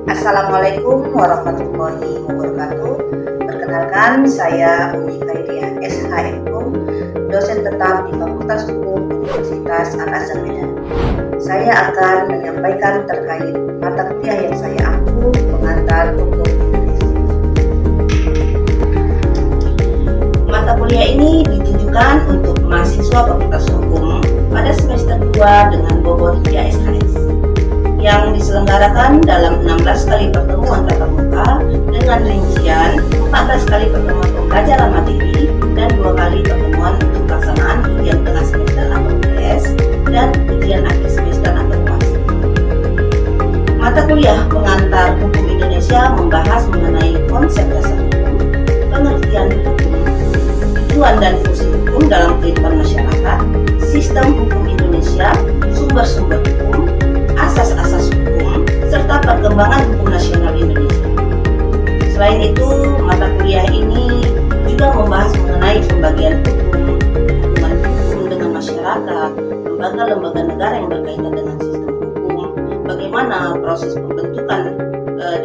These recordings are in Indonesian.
Assalamualaikum warahmatullahi wabarakatuh. Perkenalkan, saya Umi Khairia SHMHum, dosen tetap di Fakultas Hukum Universitas Al-Azhar Medan. Saya akan menyampaikan terkait mata kuliah yang saya ampu, pengantar hukum Indonesia. Mata kuliah ini ditujukan untuk mahasiswa Fakultas Hukum pada semester 2 dengan bobot 3 SKS yang diselenggarakan dalam 16 kali pertemuan tatap muka dengan rincian 14 kali pertemuan pembelajaran materi dan 2 kali pertemuan untuk pelaksanaan ujian tengah semester atau UTS dan ujian akhir semester atau UAS. Mata kuliah pengantar hukum Indonesia membahas mengenai konsep dasar hukum, pengertian hukum, tujuan dan fungsi hukum dalam kehidupan masyarakat, sistem hukum Indonesia, sumber-sumber hukum, asas-asas hukum, serta perkembangan hukum nasional Indonesia. Selain itu, mata kuliah ini juga membahas mengenai pembagian hukum, hubungan hukum dengan masyarakat, lembaga-lembaga negara yang berkaitan dengan sistem hukum, bagaimana proses pembentukan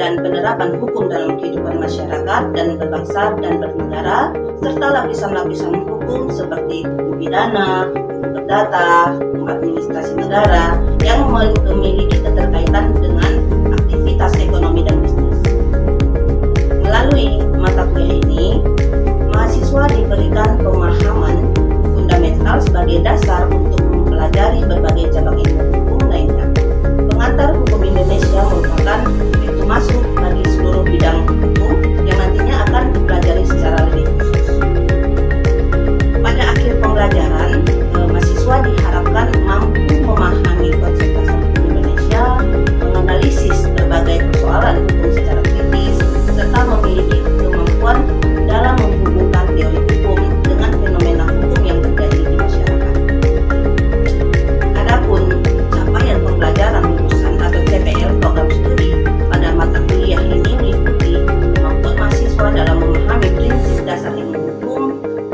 dan penerapan hukum dalam kehidupan masyarakat dan berbangsa dan bernegara, serta lapisan-lapisan hukum seperti hukum pidana, hukum perdata, hukum administrasi negara yang memiliki keterkaitan dengan aktivitas ekonomi dan bisnis. Melalui mata kuliah ini, mahasiswa diberikan pemahaman fundamental sebagai dasar untuk mempelajari berbagai cabang ilmu hukum lainnya. Pengantar hukum Indonesia merupakan pintu masuk bagi seluruh bidang hukum yang nantinya akan dipelajari secara lebih khusus. Pada akhir pembelajaran, mahasiswa diharapkan mampu memahami konsep dasar hukum Indonesia, menganalisis berbagai persoalan hukum secara kritis, serta memiliki kemampuan dalam menghubungkan teori hukum dengan fenomena hukum yang terjadi di masyarakat. Adapun capaian pembelajaran lulusan atau CPL program studi pada mata kuliah ini meliputi kemampuan mahasiswa dalam memahami prinsip dasar ilmu hukum,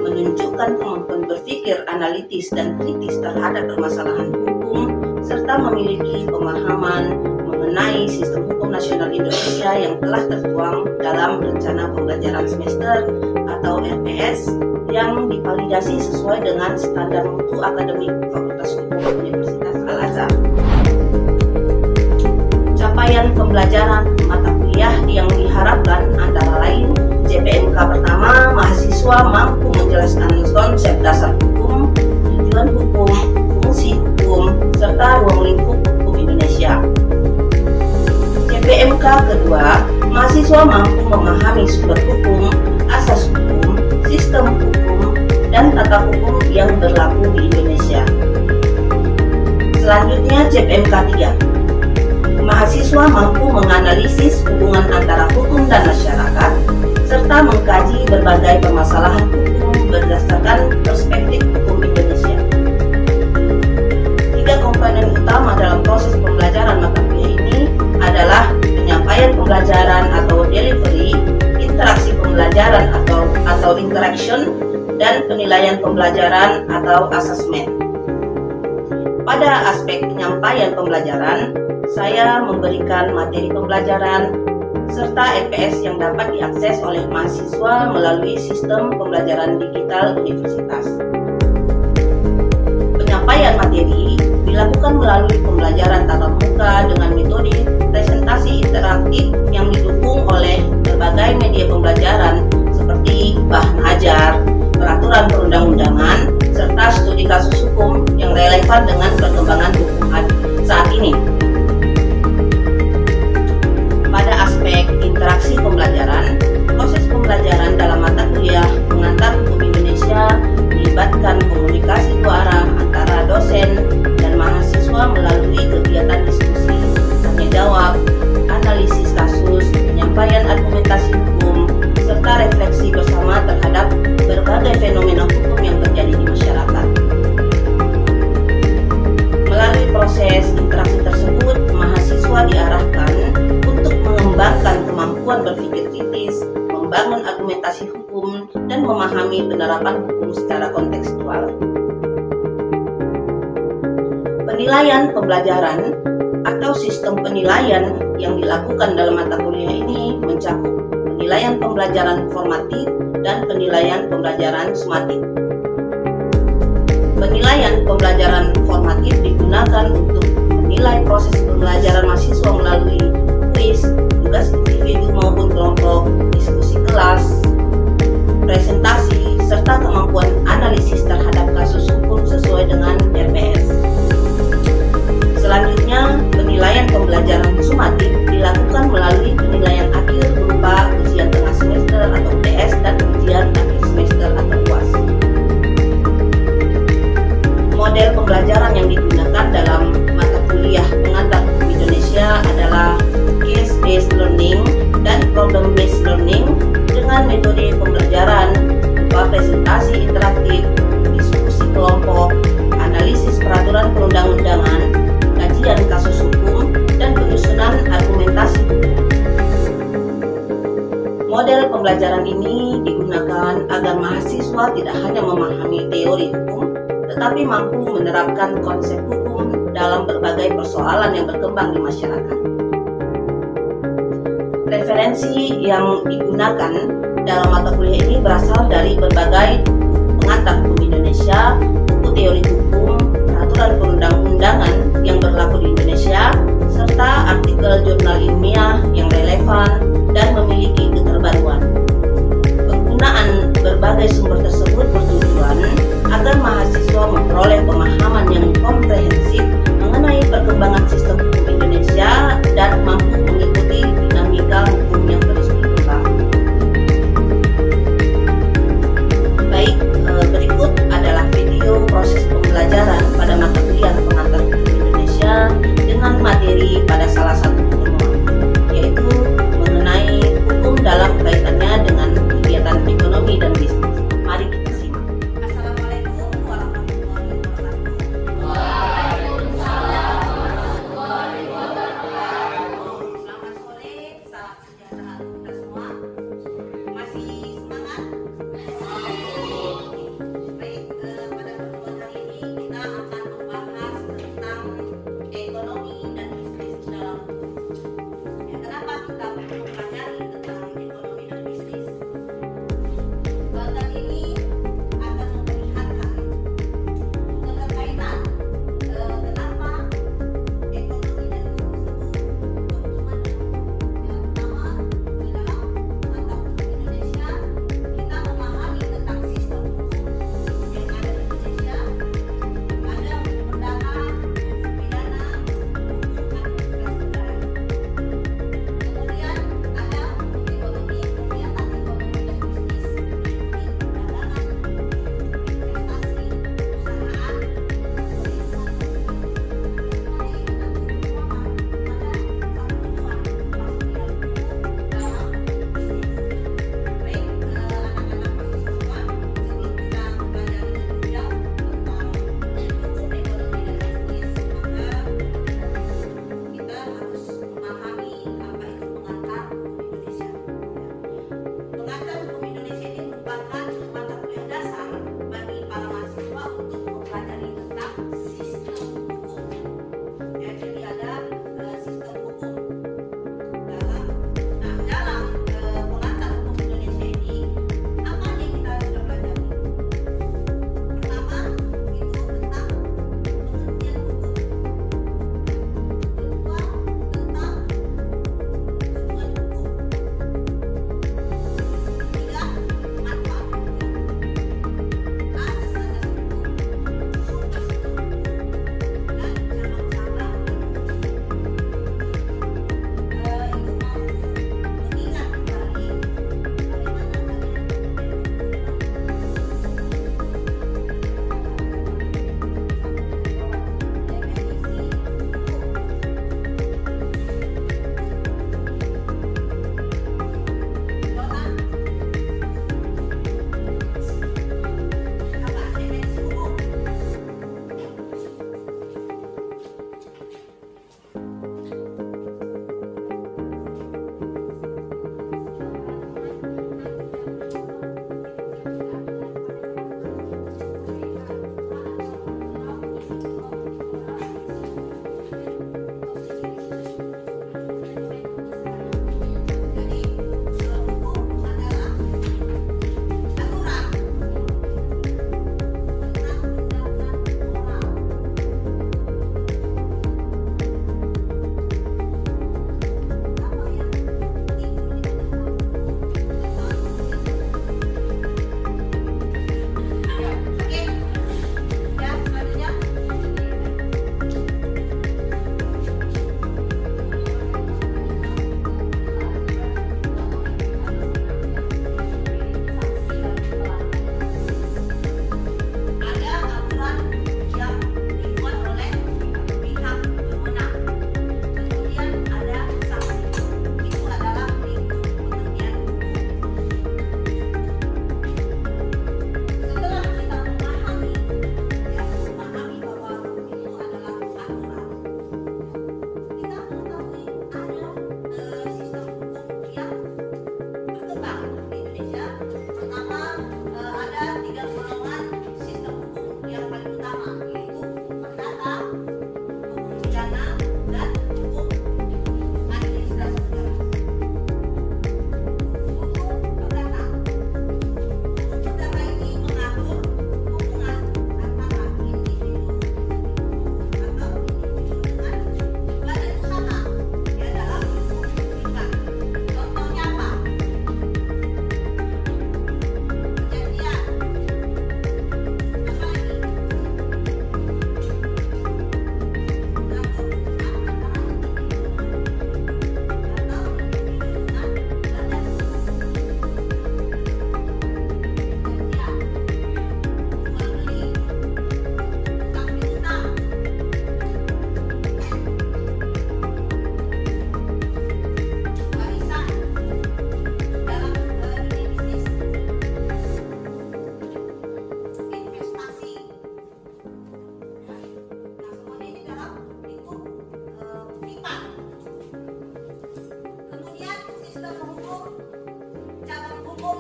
menunjukkan kemampuan berpikir analitis dan kritis terhadap permasalahan hukum, serta memiliki pemahaman mengenai sistem hukum nasional Indonesia yang telah tertuang dalam rencana pembelajaran semester atau RPS yang divalidasi sesuai dengan standar mutu akademik Fakultas Hukum Universitas Al-Azhar. Capaian pembelajaran mata kuliah yang diharapkan antara lain JPMK pertama, mahasiswa mampu menjelaskan konsep dasar hukum, tujuan hukum, fungsi hukum, serta ruang lingkup hukum Indonesia. JPMK kedua, mahasiswa mampu memahami sumber hukum, asas hukum, sistem hukum, dan tata hukum yang berlaku di Indonesia. Selanjutnya JPMK 3, mahasiswa mampu menganalisis hubungan antara hukum dan masyarakat, serta mengkaji berbagai permasalahan hukum berdasarkan perspektif hukum Indonesia. 3 komponen utama dalam proses pembelajaran mata kuliah ini adalah penyampaian pembelajaran atau delivery, interaksi pembelajaran atau interaction, dan penilaian pembelajaran atau assessment. Pada aspek penyampaian pembelajaran, saya memberikan materi pembelajaran serta EPS yang dapat diakses oleh mahasiswa melalui sistem pembelajaran digital universitas. Penyampaian materi dilakukan melalui pembelajaran tatap muka dengan metode presentasi interaktif yang didukung oleh berbagai media pembelajaran seperti bahan ajar, peraturan perundang-undangan, serta studi kasus hukum yang relevan dengan perkembangan hukum saat ini. Pada aspek interaksi pembelajaran, proses pembelajaran dalam mata kuliah pengantar hukum Indonesia melibatkan komunikasi 2 arah antara dosen dan mahasiswa melalui kegiatan diskusi, tanya jawab, analisis kasus, penyampaian argumentasi hukum, serta refleksi bersama terhadap berbagai fenomena hukum yang terjadi di masyarakat. Melalui proses interaksi tersebut, mahasiswa diarahkan untuk mengembangkan kemampuan berpikir kritis, membangun argumentasi hukum, dan memahami penerapan hukum secara kontekstual. Penilaian pembelajaran atau sistem penilaian yang dilakukan dalam mata kuliah ini mencakup penilaian pembelajaran formatif dan penilaian pembelajaran sumatif. Penilaian pembelajaran formatif digunakan untuk menilai proses pembelajaran mahasiswa melalui kuis, tugas individu maupun kelompok, diskusi kelas, presentasi, serta kemampuan analisis terhadap kasus hukum sesuai dengan RPS. Selanjutnya, penilaian pembelajaran sumatif dilakukan melalui penilaian akhir berupa ujian tengah semester atau UTS dan ujian akhir semester atau UAS. Model pembelajaran yang digunakan dalam mata kuliah pengantar hukum Indonesia adalah case-based learning dan problem-based learning dengan metode pembelajaran berupa presentasi interaktif, diskusi kelompok, analisis peraturan perundang-undangan, kajian kasus hukum, dan penyusunan argumentasi hukum. Model pembelajaran ini digunakan agar mahasiswa tidak hanya memahami teori hukum, tetapi mampu menerapkan konsep hukum dalam berbagai persoalan yang berkembang di masyarakat. Referensi yang digunakan dalam mata kuliah ini berasal dari berbagai pengantar hukum Indonesia, buku teori hukum, peraturan perundang-undangan yang berlaku di Indonesia, serta artikel jurnal ilmiah yang relevan dan memiliki keterbaruan. Penggunaan berbagai sumber tersebut bertujuan agar mahasiswa memperoleh pemahaman yang komprehensif mengenai perkembangan sistem hukum Indonesia dan mampu mengikuti dinamika hukum yang terus berkembang. Baik, berikut adalah video proses pembelajaran pada mata kuliah pengantar hukum Indonesia dengan materi pada salah satu pertemuan, yaitu mengenai hukum dalam kaitannya dengan kegiatan ekonomi dan bisnis. Mari kita simak. Assalamualaikum warahmatullahi wabarakatuh. Waalaikumsalam warahmatullahi wabarakatuh.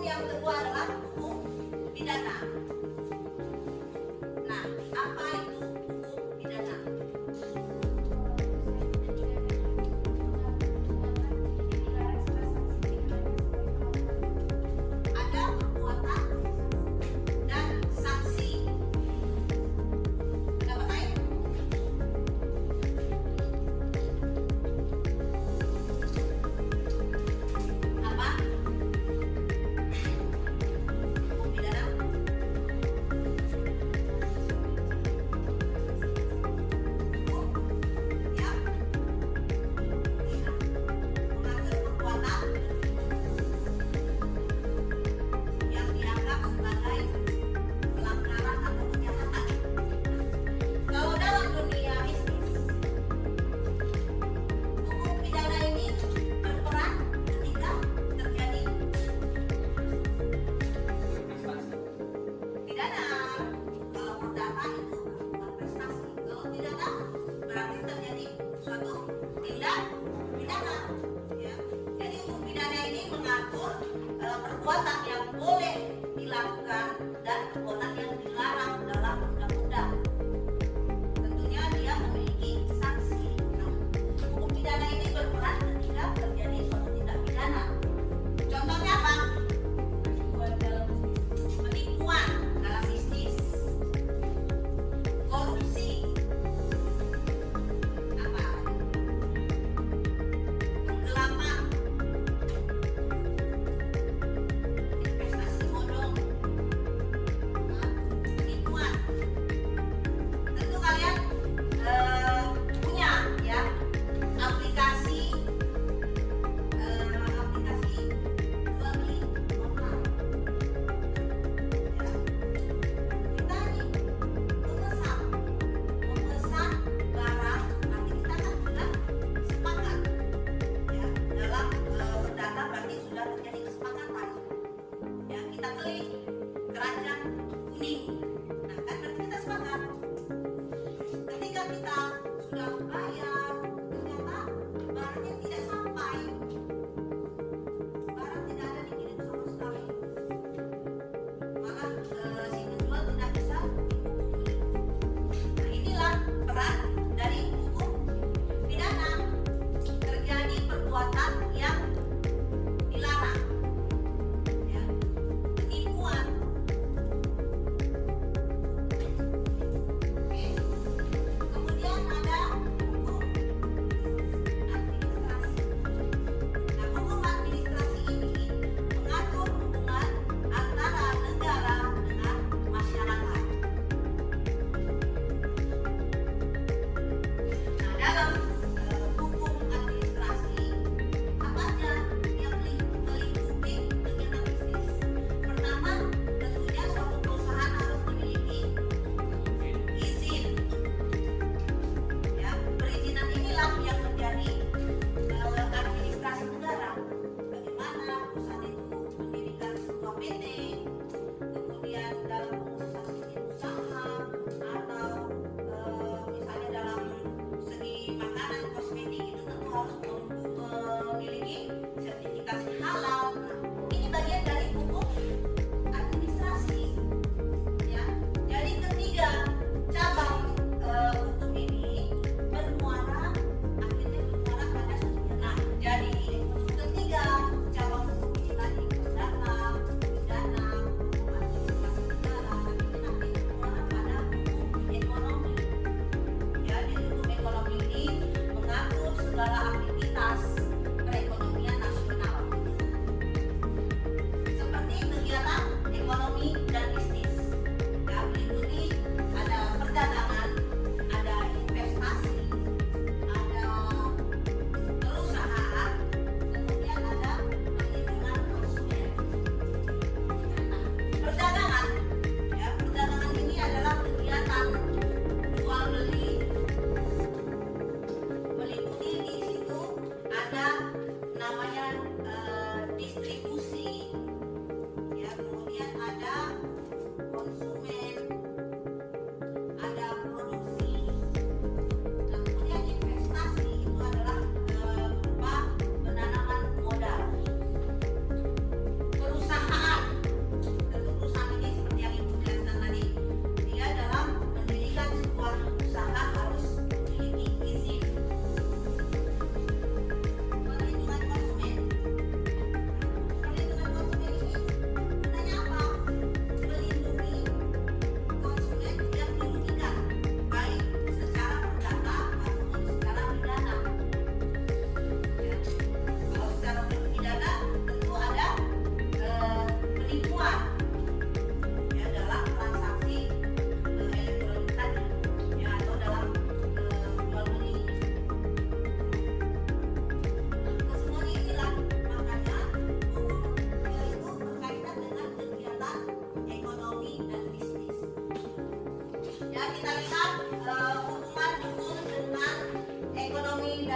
yang kedua adalah hukum pidana. Nah, apa itu hukum pidana? Ada perbuatan dan sanksi. Pendapat lain? Apa?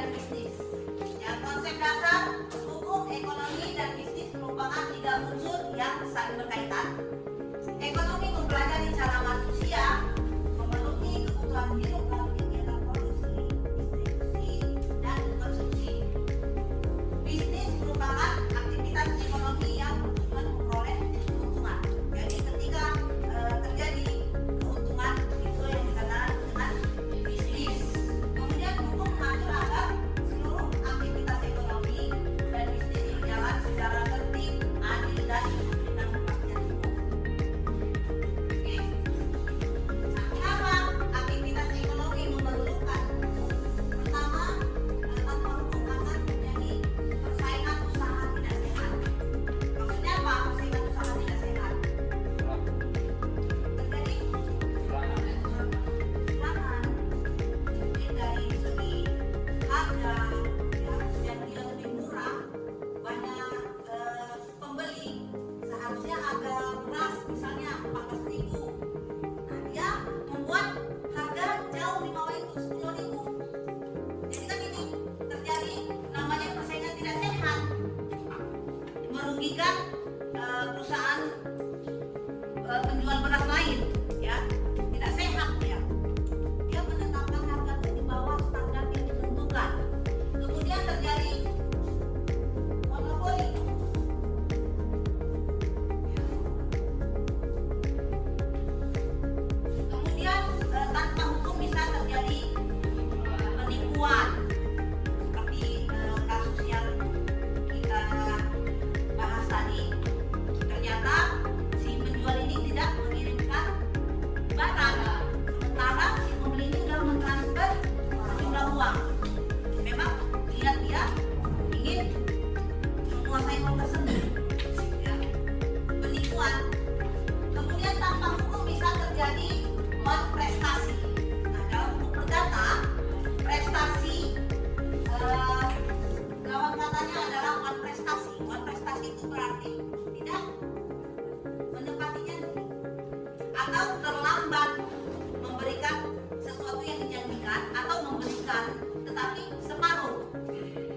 dan bisnis. Yang konsep dasar hukum, ekonomi, dan bisnis merupakan 3 unsur yang saling berkaitan. Ekonomi mempelajari cara manusia memenuhi kebutuhan hidup melalui kegiatan produksi, distribusi, dan konsumsi. Bisnis merupakan aktivitas ekonomi yang bertujuan memperoleh keuntungan. Jadi ketika terjadi keuntungan, itu yang dikenal dengan bisnis. Kemudian hukum mengatur agar seluruh aktivitas ekonomi dan bisnis berjalan secara tertib, adil, dan memberikan kepastian hukum. Oke. Nah, kenapa aktivitas ekonomi memerlukan hukum? Pertama, tanpa hukum akan terjadi persaingan usaha tidak sehat. Maksudnya apa? Persaingan usaha tidak sehat. Terjadi kecurangan, mungkin dari segi harga, ya, yang dia lebih murah, banyak pembeli. Seharusnya harga beras misalnya 14.000. Nah, dia membuat harga jauh di bawah itu 10.000. Jadi kan ini terjadi namanya persaingan tidak sehat, merugikan perusahaan penjual beras lain, ya, tidak sehat ya. Dia menetapkan harga di bawah standar yang ditentukan. Kemudian terjadi monopoli. Kemudian tanpa hukum bisa terjadi penipuan, seperti kasus yang kita bahas tadi. Ternyata si penjual ini tidak mengirimkan barang, sementara si pembeli ini sudah mentransfer sejumlah uang. Memang niat dia ingin menguasai uang tersebut, ya. Penipuan. Kemudian tanpa hukum bisa terjadi prestasi. Nah, dalam hukum perdata, prestasi lawan katanya adalah prestasi. Prestasi itu berarti tidak menepati janji atau terlambat memberikan sesuatu yang dijanjikan, atau memberikan tetapi separuh.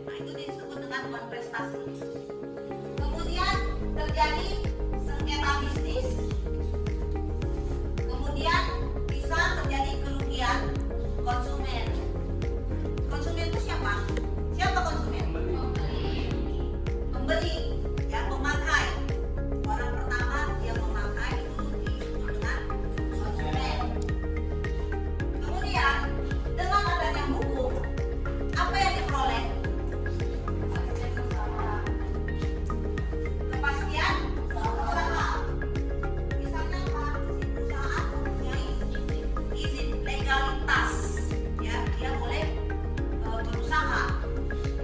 Nah, itu disebut dengan prestasi. Kemudian terjadi sengketa bisnis. Kemudian bisa terjadi kerugian konsumen. Konsumen itu siapa? Siapa konsumen? Pembeli, ya, pemakai. Orang pertama yang memakai itu disebut dengan konsumen. Kemudian dengan adanya hukum, apa yang diperoleh? Kepastian usaha. Misalnya apa? Si perusahaan mempunyai izin legalitas, ya, dia boleh berusaha,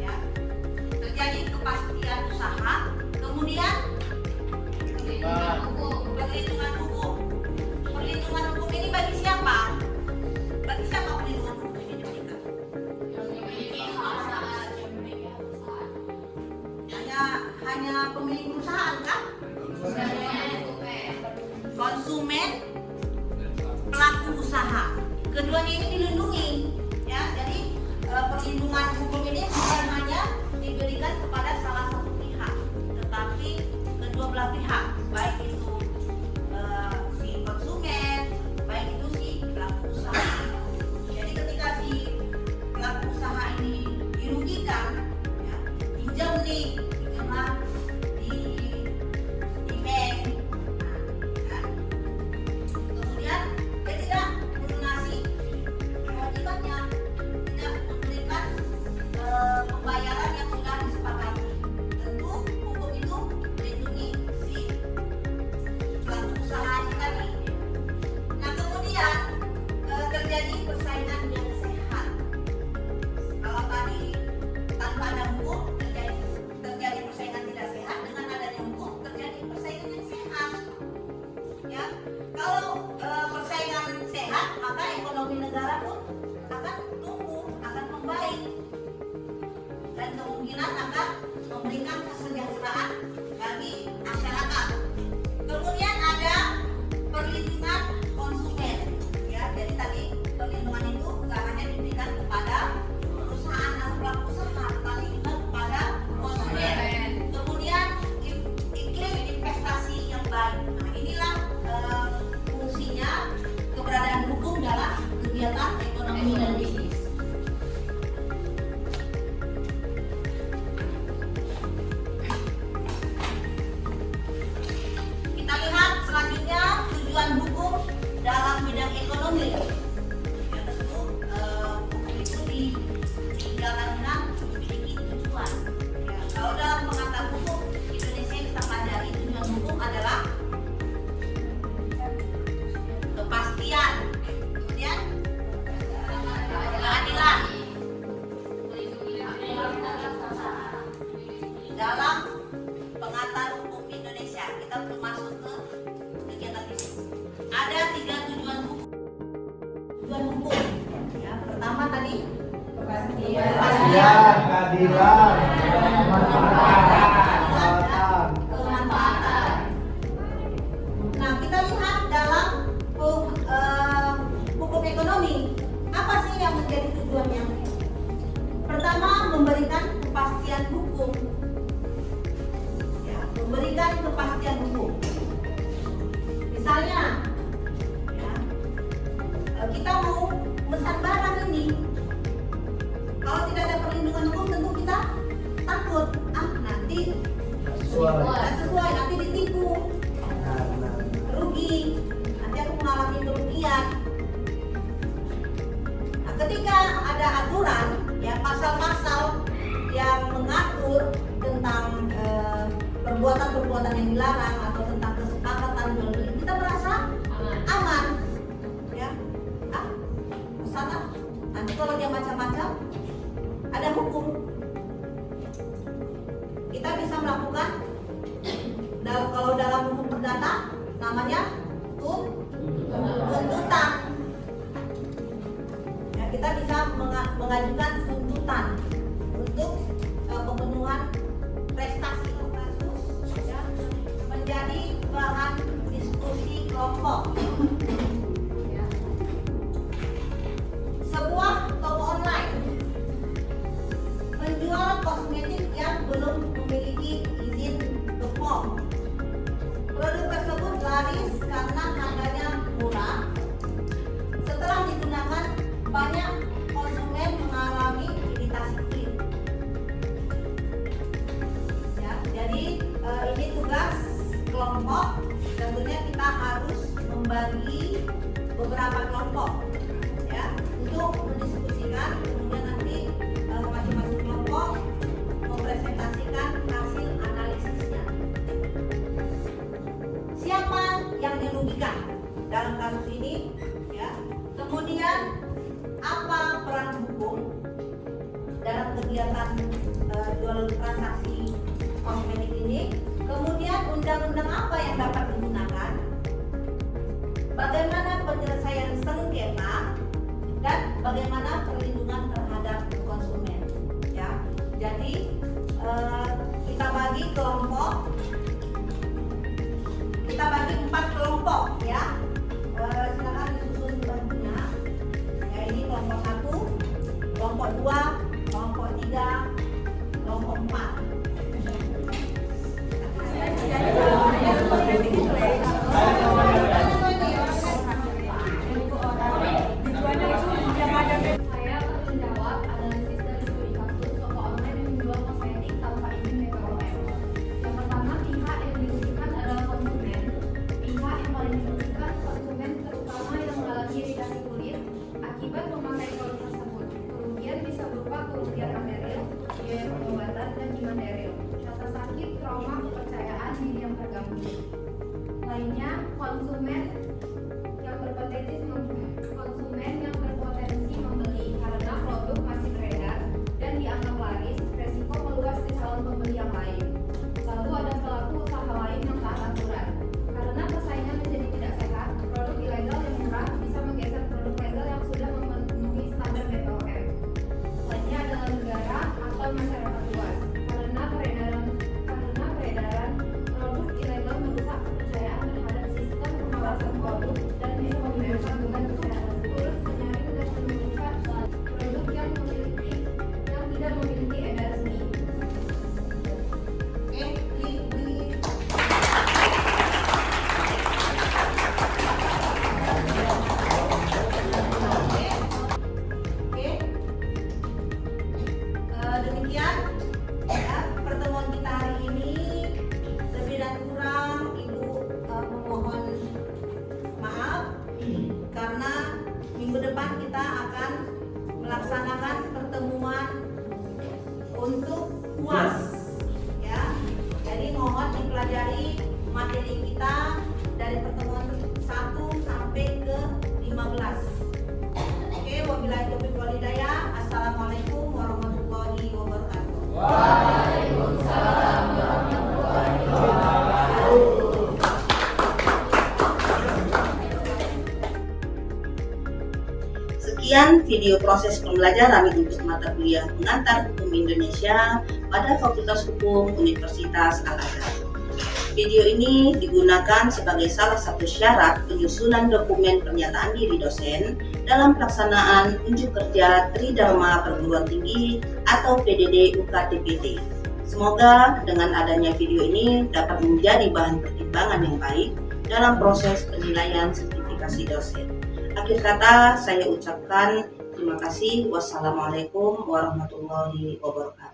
ya. Terjadi kepastian usaha. Kemudian perlindungan hukum. Perlindungan hukum ini bagi siapa? Bagi siapa perlindungan hukum ini diberikan? Hanya pemilik perusahaan kan? Konsumen, pelaku usaha. Keduanya ini dilindungi, ya. Jadi perlindungan hukum ini bukan hanya diberikan kepada salah satu pihak, tetapi kedua belah pihak, baik itu si konsumen, baik itu si pelaku usaha. Jadi ketika si pelaku usaha ini dirugikan, ya, pinjam nih, pinjaman di bank, nah, kan? Kemudian dia tidak melunasi kewajibannya, tidak memberikan pembayaran yang sudah disepakati. Tentu hukum itu melindungi si pelaku usaha ini tadi. Nah, kemudian terjadi persaingan yang sehat. Kalau tadi tanpa ada hukum terjadi persaingan tidak sehat, dengan adanya hukum terjadi persaingan yang sehat. Ya, kalau persaingan sehat, maka ekonomi negara pun akan tumbuh, akan membaik, dan kemungkinan akan memberikan kesejahteraan bagi masyarakat. Kemudian ada perlindungan konsumen, ya. Jadi tadi perlindungan itu bukan hanya diberikan kepada perusahaan atau pelaku dalam pengantar hukum Indonesia. Kita belum masuk ke kegiatan bisnis. Ada 3 tujuan hukum. Tujuan hukum. Ya, pertama tadi kepastian, keadilan, kemanfaatan. Nah, kita lihat dalam hukum ekonomi, apa sih yang menjadi tujuannya? Pertama, memberikan kepastian hukum. Ya, memberikan kepastian hukum. Misalnya, ya, kita mau memesan barang ini, kalau tidak ada perlindungan hukum tentu kita takut, nanti nggak sesuai, nanti ditipu, rugi, nanti aku mengalami kerugian. Nah, ketika ada aturan, ya pasal-pasal yang mengatur tentang perbuatan-perbuatan yang dilarang atau tentang kesepakatan jual beli, kita merasa aman, ya. Misalnya nanti kalau dia macam-macam, ada hukum. Kita bisa melakukan kalau dalam hukum perdata namanya tuntutan. Ya, kita bisa mengajukan tuntutan untuk pemenuhan prestasi kasus, ya, menjadi bahan diskusi kelompok. Ya. Sebuah toko online menjual kosmetik yang belum memiliki izin BPOM. Produk tersebut laris karena harganya murah. Setelah digunakan, banyak konsumen mengalami iritasi kulit. Ya, jadi ini tugas kelompok. Tentunya kita harus membagi beberapa kelompok, ya, untuk mendiskusikan. Kemudian nanti masing-masing kelompok mempresentasikan hasil analisisnya. Siapa yang dirugikan dalam kasus ini, ya? Kemudian apa peran hukum dalam kegiatan jual transaksi kosmetik ini? Kemudian undang-undang apa yang dapat digunakan? Bagaimana penyelesaian sengketa dan bagaimana perlindungan terhadap konsumen, ya. Jadi kita bagi kelompok, kita bagi 4 kelompok, ya. Silakan disusun bangkunya. Ya, ini kelompok 1, kelompok 2, kelompok 3, kelompok 4. Saya akan menjawab analisis dari studi kasus toko online yang menjual kosmetik tanpa izin BPOM. Yang pertama, pihak yang dirugikan adalah konsumen. Pihak yang paling dirugikan konsumen, terutama yang mengalami iritasi kulit akibat memakai produk tersebut. Kerugian bisa berupa kerugian material, biaya pengobatan, dan imaterial, rasa sakit, trauma, kepercayaan diri yang terganggu. Lainnya, konsumen yang berpotensi membeli karena produk masih beredar dan dianggap laris, resiko meluas ke calon pembeli yang lain. Lalu ada pelaku usaha lain yang taat aturan. Karena persaingan menjadi tidak sehat, produk ilegal yang murah bisa menggeser produk legal yang sudah memenuhi standar BPOM. Lainnya adalah negara atau masyarakat luas. Karena peredaran produk ilegal merusak kepercayaan terhadap sistem pengawasan produk dan bisa menyebabkan beban kesehatan turut menyaring dan menurunkan produk yang tidak memiliki edar resmi. Demikian, ya, pertemuan kita hari ini. Lebih dan kurang Ibu memohon maaf karena minggu depan kita akan melaksanakan pertemuan untuk UAS, ya. Jadi mohon dipelajari materi kita dari pertemuan 1 sampai ke 15. Oke, wabillahi taufiq wal hidayah. Assalamualaikum warahmatullahi wabarakatuh. Waalaikumsalam. Demikian video proses pembelajaran untuk mata kuliah pengantar hukum Indonesia pada Fakultas Hukum Universitas Al-Azhar. Video ini digunakan sebagai salah satu syarat penyusunan dokumen pernyataan diri dosen dalam pelaksanaan unjuk kerja Tridharma Perguruan Tinggi atau PDD UKT-PT. Semoga dengan adanya video ini dapat menjadi bahan pertimbangan yang baik dalam proses penilaian sertifikasi dosen. Akhir kata, saya ucapkan terima kasih. Wassalamualaikum warahmatullahi wabarakatuh.